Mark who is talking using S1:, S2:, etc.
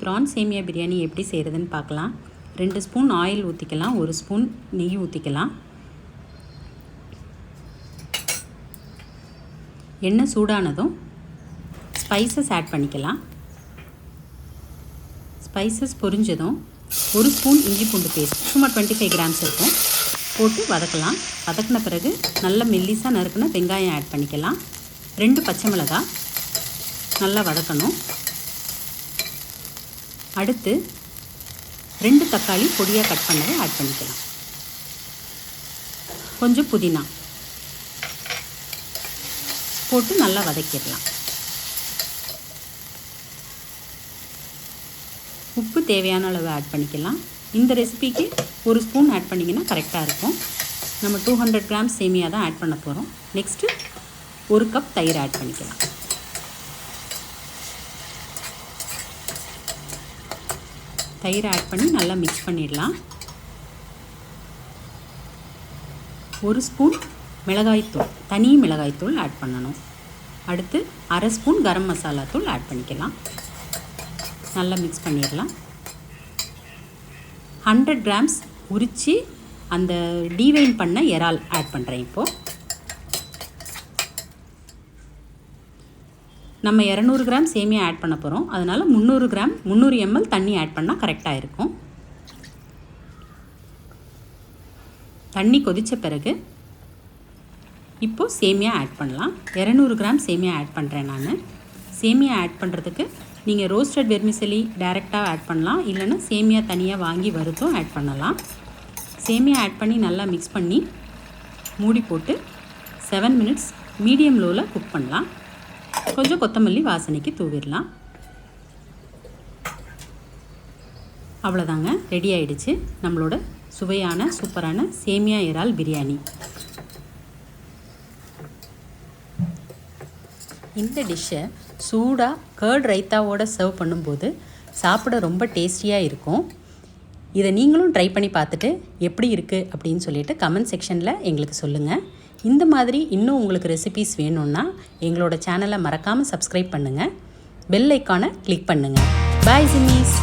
S1: PRAN சேமியா பிரியாணி எப்படி செய்கிறதுன்னு பார்க்கலாம். 2 ஸ்பூன் ஆயில் ஊற்றிக்கலாம், 1 ஸ்பூன் நெய் ஊற்றிக்கலாம். எண்ணெய் சூடானதும் ஸ்பைசஸ் ஆட் பண்ணிக்கலாம். ஸ்பைசஸ் பொரிஞ்சதும் 1 ஸ்பூன் இஞ்சி பூண்டு பேஸ்ட், சும்மா 25 கிராம்ஸ் இருக்கும், போட்டு வதக்கலாம். வதக்கின பிறகு நல்ல மெல்லிசாக நறுக்குன வெங்காயம் ஆட் பண்ணிக்கலாம். 2 பச்சை மிளகாய் நல்லா வதக்கணும். அடுத்து 2 தக்காளி பொடியாக கட் பண்ணதை ஆட் பண்ணிக்கலாம். கொஞ்சம் புதினா போட்டு நல்லா வதக்கிடலாம். உப்பு தேவையான அளவு ஆட் பண்ணிக்கலாம். இந்த ரெசிபிக்கு 1 ஸ்பூன் ஆட் பண்ணிங்கன்னா கரெக்டாக இருக்கும். நம்ம 200 கிராம் சேமியா தான் ஆட் பண்ண போகிறோம். நெக்ஸ்ட்டு 1 கப் தயிர் ஆட் பண்ணிக்கலாம். தயிர் ஆட் பண்ணி நல்லா மிக்ஸ் பண்ணிடலாம். 1 ஸ்பூன் மிளகாய்த்தூள், தனி மிளகாய்த்தூள் ஆட் பண்ணணும். அடுத்து 1/2 ஸ்பூன் கரம் மசாலா தூள் ஆட் பண்ணிக்கலாம். நல்லா மிக்ஸ் பண்ணிடலாம். 100 கிராம்ஸ் உரித்து அந்த டீவைன் பண்ண இறால் ஆட் பண்ணுறேன். இப்போது நம்ம 200 கிராம் சேமியா ஆட் பண்ண போகிறோம். அதனால் 300 ml தண்ணி ஆட் பண்ணால் கரெக்டாக இருக்கும். தண்ணி கொதித்த பிறகு இப்போது சேமியா ஆட் பண்ணலாம். 200 கிராம் சேமியா ஆட் பண்ணுறேன் நான். சேமியா ஆட் பண்ணுறதுக்கு நீங்கள் ரோஸ்டட் வெர்மிசெலி டைரெக்டாக ஆட் பண்ணலாம், இல்லைன்னா சேமியா தனியாக வாங்கி வறுத்தும் ஆட் பண்ணலாம். சேமியா ஆட் பண்ணி நல்லா மிக்ஸ் பண்ணி மூடி போட்டு 7 மினிட்ஸ் மீடியம் லோவில் குக் பண்ணலாம். கொஞ்சம் கொத்தமல்லி வாசனைக்கு தூவிடலாம். அவ்வளோதாங்க, ரெடி ஆகிடுச்சு நம்மளோட சுவையான சூப்பரான சேமியா இறால் பிரியாணி. இந்த டிஷ்ஷை சூடாக கர்ட் ரைத்தாவோடு சர்வ் பண்ணும்போது சாப்பிட ரொம்ப டேஸ்டியாக இருக்கும். இதை நீங்களும் ட்ரை பண்ணி பார்த்துட்டு எப்படி இருக்குது அப்படின்னு சொல்லிட்டு கமெண்ட் செக்ஷனில் எங்களுக்கு சொல்லுங்கள். இந்த மாதிரி இன்னும் உங்களுக்கு ரெசிபீஸ் வேணும்னா எங்களோட சேனலை மறக்காமல் சப்ஸ்கிரைப் பண்ணுங்கள். பெல் ஐக்கானை கிளிக் பண்ணுங்கள். பாய் சிம்மிஸ்.